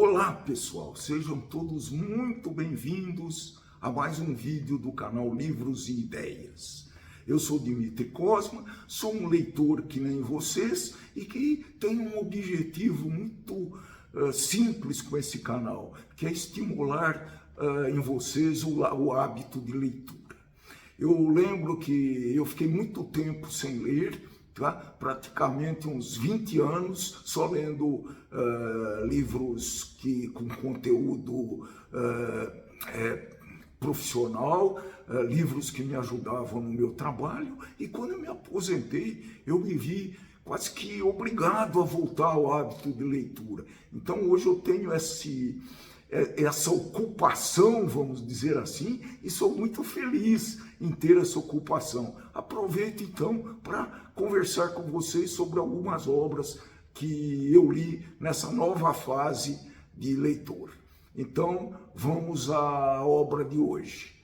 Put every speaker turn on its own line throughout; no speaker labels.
Olá pessoal, sejam todos muito bem-vindos a mais um vídeo do canal Livros e Ideias. Eu sou Dimitri Cosma, sou um leitor que nem vocês e que tem um objetivo muito simples com esse canal, que é estimular em vocês o hábito de leitura. Eu lembro que eu fiquei muito tempo sem ler, praticamente uns 20 anos só lendo livros com conteúdo profissional, livros que me ajudavam no meu trabalho, e quando eu me aposentei eu me vi quase que obrigado a voltar ao hábito de leitura. Então hoje eu tenho essa ocupação, vamos dizer assim, e sou muito feliz em ter essa ocupação. Aproveito então para conversar com vocês sobre algumas obras que eu li nessa nova fase de leitor. Então vamos à obra de hoje.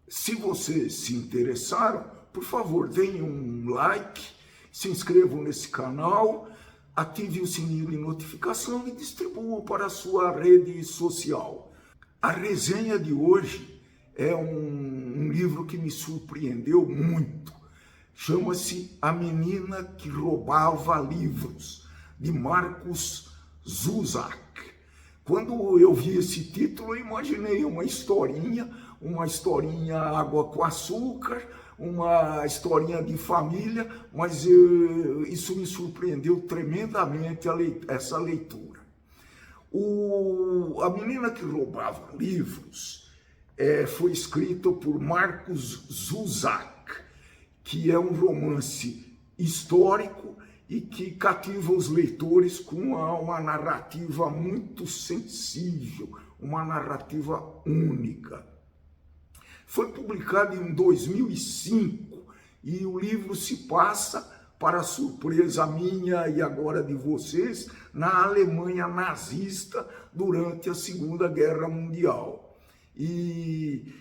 Se vocês se interessaram, por favor, deem um like, se inscrevam nesse canal, ative o sininho de notificação e distribua para a sua rede social. A resenha de hoje é um livro que me surpreendeu muito. Chama-se A Menina que Roubava Livros, de Marcus Zusak. Quando eu vi esse título, eu imaginei uma historinha água com açúcar, uma historinha de família, mas isso me surpreendeu tremendamente essa leitura. A Menina que Roubava Livros foi escrito por Marcus Zusak, que é um romance histórico e que cativa os leitores com uma narrativa muito sensível, uma narrativa única. Foi publicado em 2005 e o livro se passa, para surpresa minha e agora de vocês, na Alemanha nazista durante a Segunda Guerra Mundial. E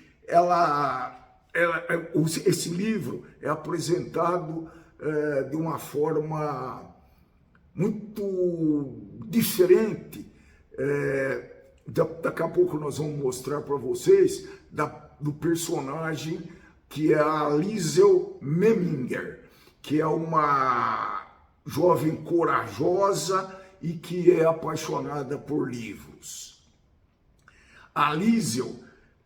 esse livro é apresentado de uma forma muito diferente. Daqui a pouco nós vamos mostrar para vocês do personagem que é a Liesel Memminger, que é uma jovem corajosa e que é apaixonada por livros. A Liesel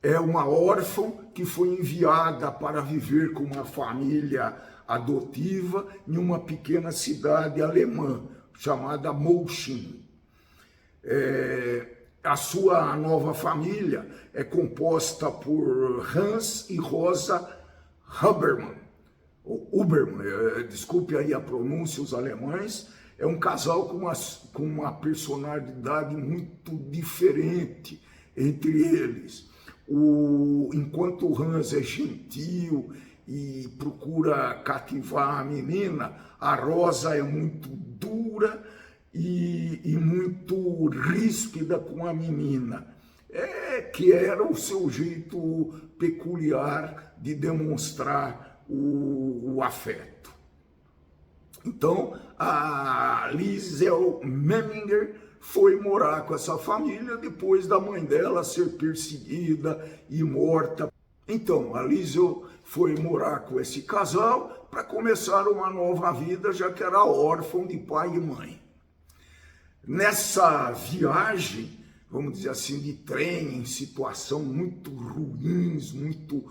é uma órfã que foi enviada para viver com uma família adotiva em uma pequena cidade alemã chamada Moschin. A sua nova família é composta por Hans e Rosa Huberman. Desculpe aí a pronúncia, os alemães. É um casal com uma personalidade muito diferente entre eles. Enquanto o Hans é gentil e procura cativar a menina, a Rosa é muito dura e muito ríspida com a menina, que era o seu jeito peculiar de demonstrar o afeto. Então, a Liesel Memminger foi morar com essa família depois da mãe dela ser perseguida e morta. Então, a Liesel foi morar com esse casal para começar uma nova vida, já que era órfã de pai e mãe. Nessa viagem, vamos dizer assim, de trem, em situações muito ruins, muito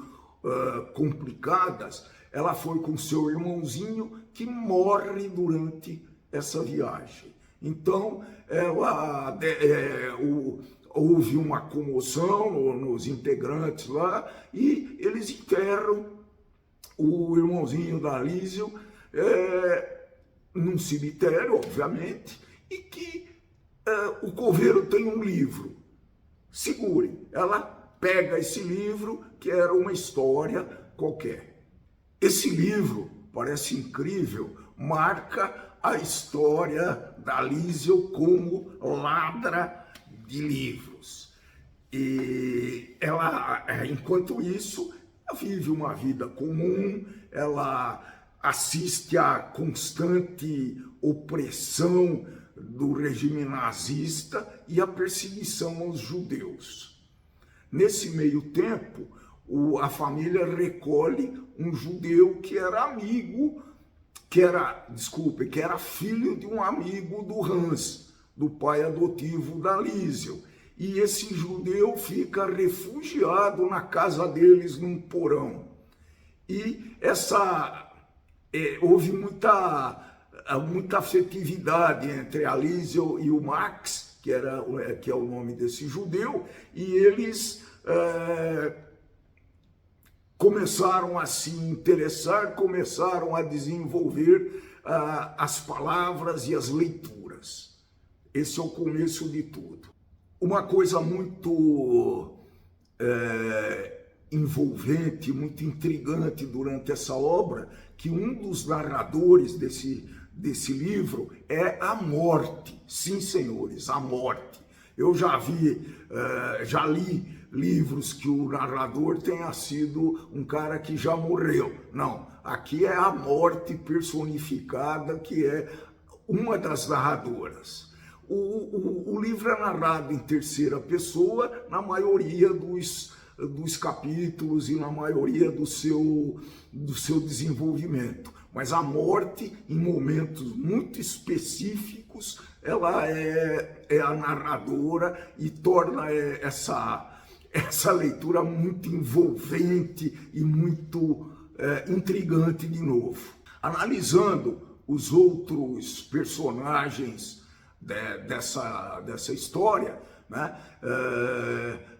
complicadas, ela foi com seu irmãozinho que morre durante essa viagem. Então, houve uma comoção nos integrantes lá e eles enterram o irmãozinho da Liesel num cemitério, obviamente, e que o coveiro tem um livro. Segurem, ela pega esse livro, que era uma história qualquer. Esse livro, parece incrível, marca a história da Liesel como ladra de livros. E ela, enquanto isso, ela vive uma vida comum, ela assiste à constante opressão do regime nazista e a perseguição aos judeus. Nesse meio tempo, a família recolhe um judeu que era amigo, que era filho de um amigo do Hans, do pai adotivo da Liesel. E esse judeu fica refugiado na casa deles, num porão. E houve muita afetividade entre a Liesel e o Max, que é o nome desse judeu, e eles começaram a se interessar, começaram a desenvolver as palavras e as leituras. Esse é o começo de tudo. Uma coisa muito envolvente, muito intrigante durante essa obra, que um dos narradores desse livro é a morte. Sim, senhores, a morte. Eu já li livros que o narrador tenha sido um cara que já morreu. Não, aqui é a morte personificada, que é uma das narradoras. O livro é narrado em terceira pessoa, na maioria dos capítulos e na maioria do seu desenvolvimento. Mas a morte, em momentos muito específicos, ela é a narradora e torna essa leitura muito envolvente e muito intrigante de novo. Analisando os outros personagens dessa história, né,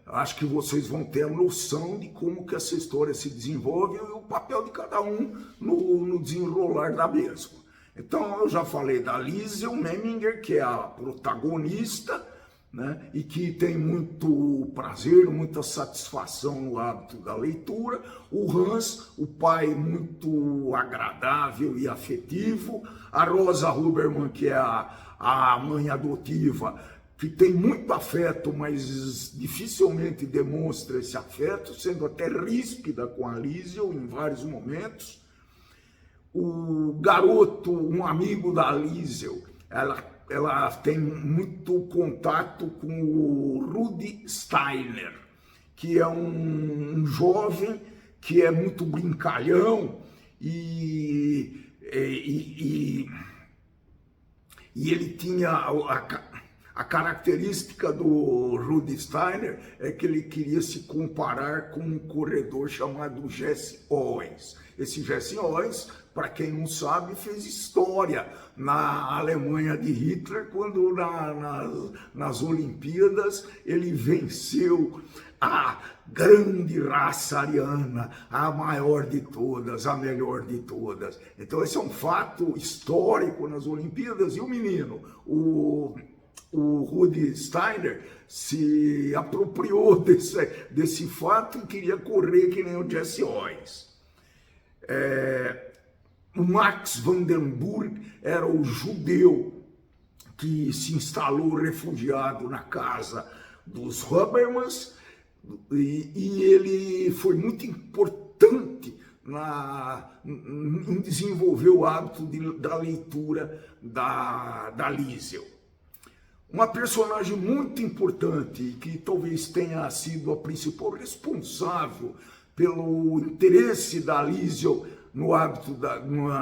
acho que vocês vão ter a noção de como que essa história se desenvolve e o papel de cada um no desenrolar da mesma. Então, eu já falei da Liesel Memminger, que é a protagonista, né, e que tem muito prazer, muita satisfação no hábito da leitura. O Hans, o pai muito agradável e afetivo. A Rosa Huberman, que é a mãe adotiva, que tem muito afeto, mas dificilmente demonstra esse afeto, sendo até ríspida com a Liesel em vários momentos. O garoto, um amigo da Liesel, ela tem muito contato com o Rudi Steiner, que é um jovem que é muito brincalhão e ele tinha a característica do Rudi Steiner é que ele queria se comparar com um corredor chamado Jesse Owens. Esse Jesse Owens, para quem não sabe, fez história na Alemanha de Hitler, quando nas Olimpíadas ele venceu a grande raça ariana, a maior de todas, a melhor de todas. Então esse é um fato histórico nas Olimpíadas, e o menino, o Rudi Steiner, se apropriou desse fato e queria correr que nem o Jesse Owens. O Max Vandenburg era o judeu que se instalou refugiado na casa dos Hubermans, e ele foi muito importante em desenvolver o hábito da leitura da Liesel. Uma personagem muito importante e que talvez tenha sido a principal responsável pelo interesse da Liesel no hábito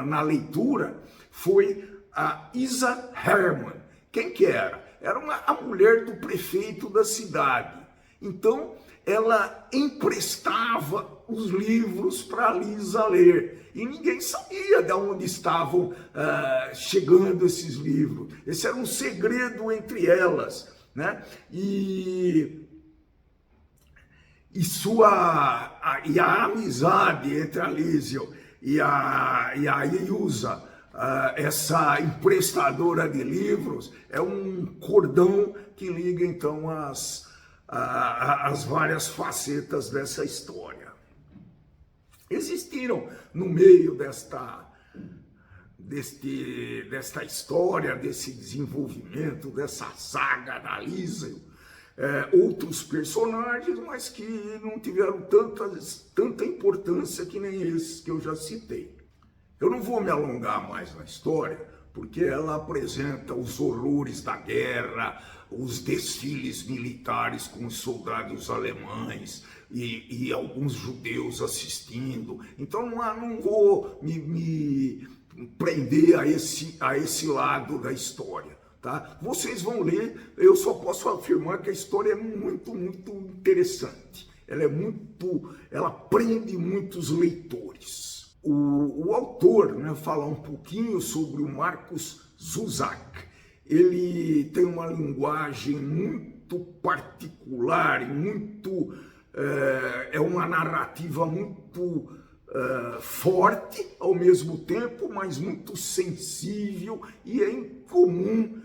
na leitura foi a Isa Hermann. Quem que era? Era a mulher do prefeito da cidade. Então, ela emprestava os livros para a Lisa ler. E ninguém sabia de onde estavam chegando esses livros. Esse era um segredo entre elas, né? E a amizade entre a Liesel e a Ilsa, essa emprestadora de livros, é um cordão que liga então as várias facetas dessa história. Existiram no meio desta história, desse desenvolvimento, dessa saga da Liesel, outros personagens, mas que não tiveram tanta importância que nem esses que eu já citei. Eu não vou me alongar mais na história, porque ela apresenta os horrores da guerra, os desfiles militares com os soldados alemães e alguns judeus assistindo. Então não vou me prender a esse lado da história. Tá? Vocês vão ler, eu só posso afirmar que a história é muito, muito interessante. Ela prende muitos leitores. O autor, né, fala um pouquinho sobre o Markus Zusak. Ele tem uma linguagem muito particular, é uma narrativa muito forte ao mesmo tempo, mas muito sensível, e é incomum,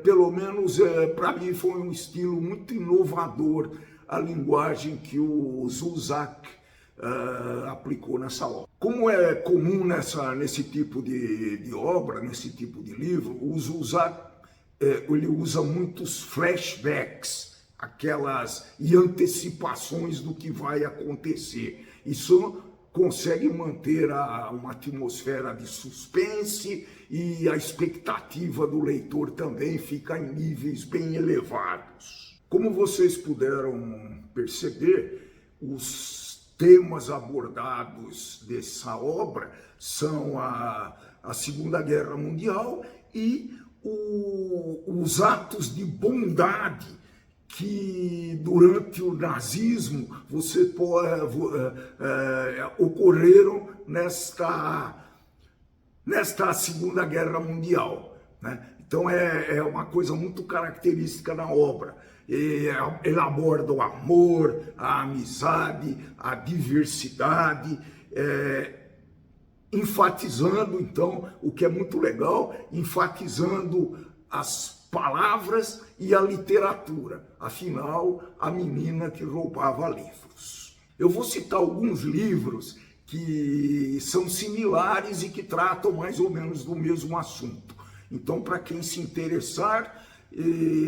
pelo menos para mim foi um estilo muito inovador a linguagem que o Zusak aplicou nessa obra. Como é comum nesse tipo de obra, nesse tipo de livro, o Zusak ele usa muitos flashbacks, e antecipações do que vai acontecer. Isso consegue manter uma atmosfera de suspense, e a expectativa do leitor também fica em níveis bem elevados. Como vocês puderam perceber, os temas abordados dessa obra são a Segunda Guerra Mundial e os atos de bondade que durante o nazismo ocorreram nesta Segunda Guerra Mundial, né? Então é uma coisa muito característica na obra. Ele aborda o amor, a amizade, a diversidade, enfatizando, então, o que é muito legal, enfatizando as palavras e a literatura. Afinal, a menina que roubava livros. Eu vou citar alguns livros que são similares e que tratam mais ou menos do mesmo assunto. Então, para quem se interessar,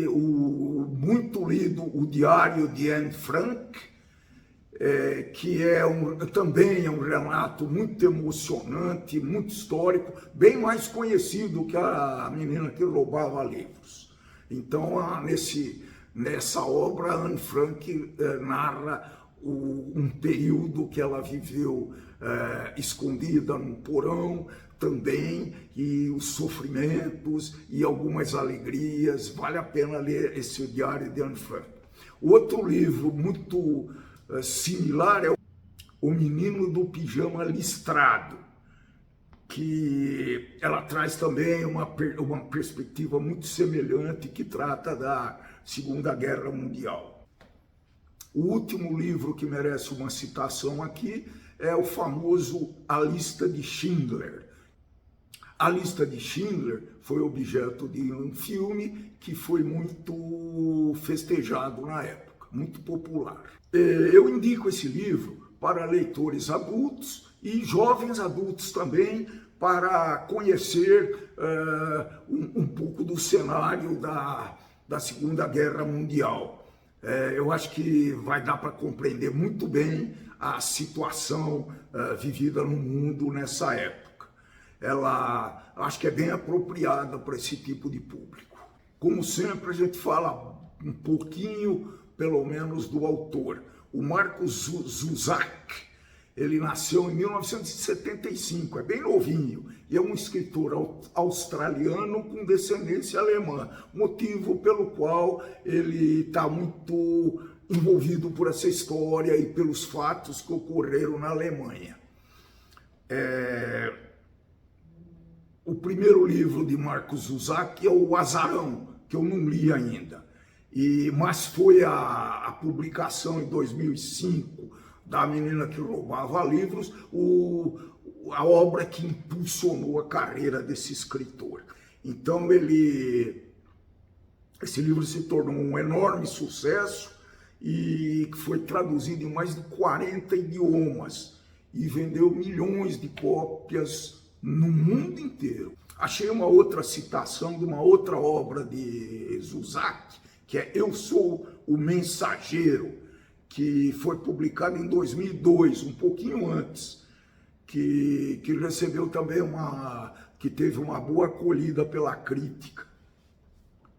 o muito lido O Diário de Anne Frank, que também é um relato muito emocionante, muito histórico, bem mais conhecido que a menina que roubava livros. Então, nessa obra, Anne Frank narra um período que ela viveu escondida num porão também, e os sofrimentos e algumas alegrias. Vale a pena ler esse Diário de Anne Frank. Outro livro muito similar é O Menino do Pijama Listrado, que ela traz também uma perspectiva muito semelhante, que trata da Segunda Guerra Mundial. O último livro que merece uma citação aqui é o famoso A Lista de Schindler. A Lista de Schindler foi objeto de um filme que foi muito festejado na época, muito popular. Eu indico esse livro para leitores adultos e jovens adultos também, para conhecer um pouco do cenário da Segunda Guerra Mundial. Eu acho que vai dar para compreender muito bem a situação vivida no mundo nessa época. Acho que é bem apropriada para esse tipo de público. Como sempre, a gente fala um pouquinho, pelo menos, do autor. O Markus Zusak, ele nasceu em 1975, é bem novinho, e é um escritor australiano com descendência alemã, motivo pelo qual ele está muito envolvido por essa história e pelos fatos que ocorreram na Alemanha. O primeiro livro de Markus Zusak é o Azarão, que eu não li ainda, mas foi a publicação em 2005 da Menina que Roubava Livros, a obra que impulsionou a carreira desse escritor. Então esse livro se tornou um enorme sucesso e foi traduzido em mais de 40 idiomas e vendeu milhões de cópias no mundo inteiro. Achei uma outra citação de uma outra obra de Zusak, que é Eu Sou o Mensageiro, que foi publicado em 2002, um pouquinho antes, que recebeu também que teve uma boa acolhida pela crítica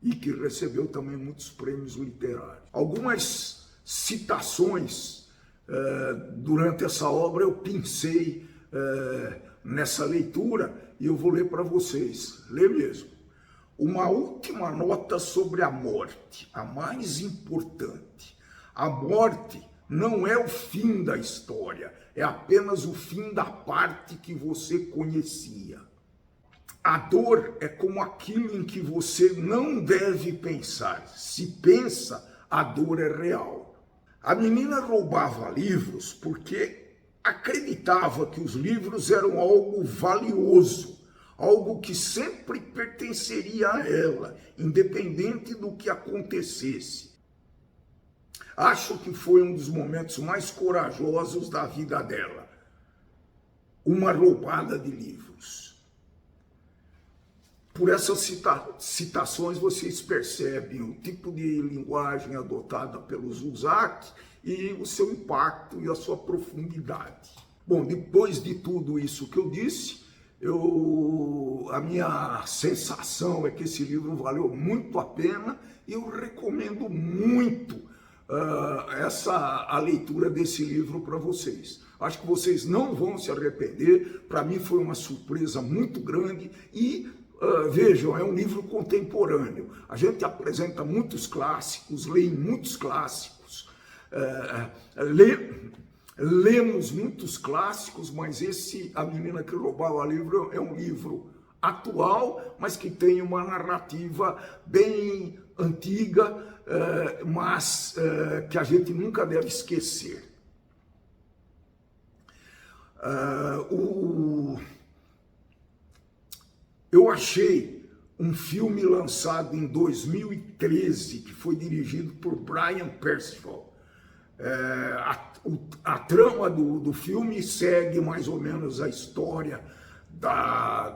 e que recebeu também muitos prêmios literários. Algumas citações durante essa obra eu pensei nessa leitura e eu vou ler para vocês. Lê mesmo. Uma última nota sobre a morte, a mais importante. A morte não é o fim da história, é apenas o fim da parte que você conhecia. A dor é como aquilo em que você não deve pensar. Se pensa, a dor é real. A menina roubava livros porque acreditava que os livros eram algo valioso, algo que sempre pertenceria a ela, independente do que acontecesse. Acho que foi um dos momentos mais corajosos da vida dela. Uma roubada de livros. Por essas citações vocês percebem o tipo de linguagem adotada pelo Zusak e o seu impacto e a sua profundidade. Bom, depois de tudo isso que eu disse, a minha sensação é que esse livro valeu muito a pena e eu recomendo muito a leitura desse livro para vocês. Acho que vocês não vão se arrepender. Para mim foi uma surpresa muito grande e vejam, é um livro contemporâneo. A gente apresenta muitos clássicos, lê muitos clássicos, lemos muitos clássicos, mas A Menina que Roubava Livro é um livro atual, mas que tem uma narrativa bem antiga, mas que a gente nunca deve esquecer. Eu achei um filme lançado em 2013, que foi dirigido por Brian Percival. A trama do filme segue mais ou menos a história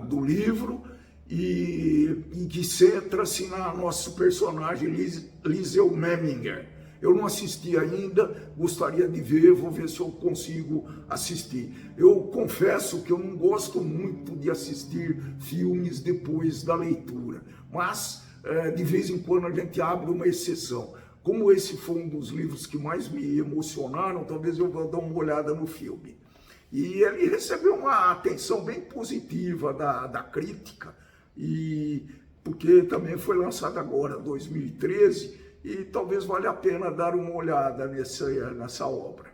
do livro e que centra-se na nossa personagem Liesl Meminger. Eu não assisti ainda, gostaria de ver, vou ver se eu consigo assistir. Eu confesso que eu não gosto muito de assistir filmes depois da leitura, mas de vez em quando a gente abre uma exceção. Como esse foi um dos livros que mais me emocionaram, talvez eu vou dar uma olhada no filme. E ele recebeu uma atenção bem positiva da crítica, porque também foi lançado agora, 2013, e talvez valha a pena dar uma olhada nessa obra.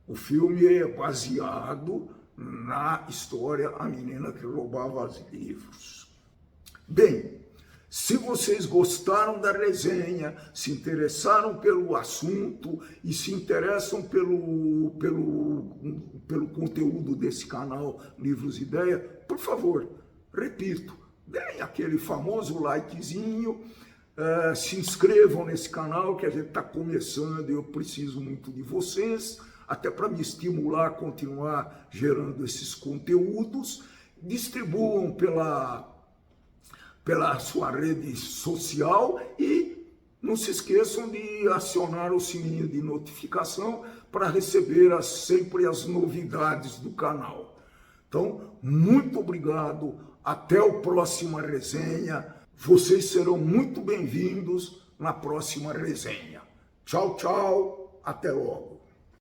O filme é baseado na história A Menina que Roubava Livros. Bem, se vocês gostaram da resenha, se interessaram pelo assunto e se interessam pelo conteúdo desse canal Livros e Ideia, por favor, repito, deem aquele famoso likezinho, se inscrevam nesse canal que a gente está começando e eu preciso muito de vocês, até para me estimular a continuar gerando esses conteúdos. Distribuam pela sua rede social e não se esqueçam de acionar o sininho de notificação para receber sempre as novidades do canal. Então, muito obrigado, até a próxima resenha. Vocês serão muito bem-vindos na próxima resenha. Tchau, tchau, até logo.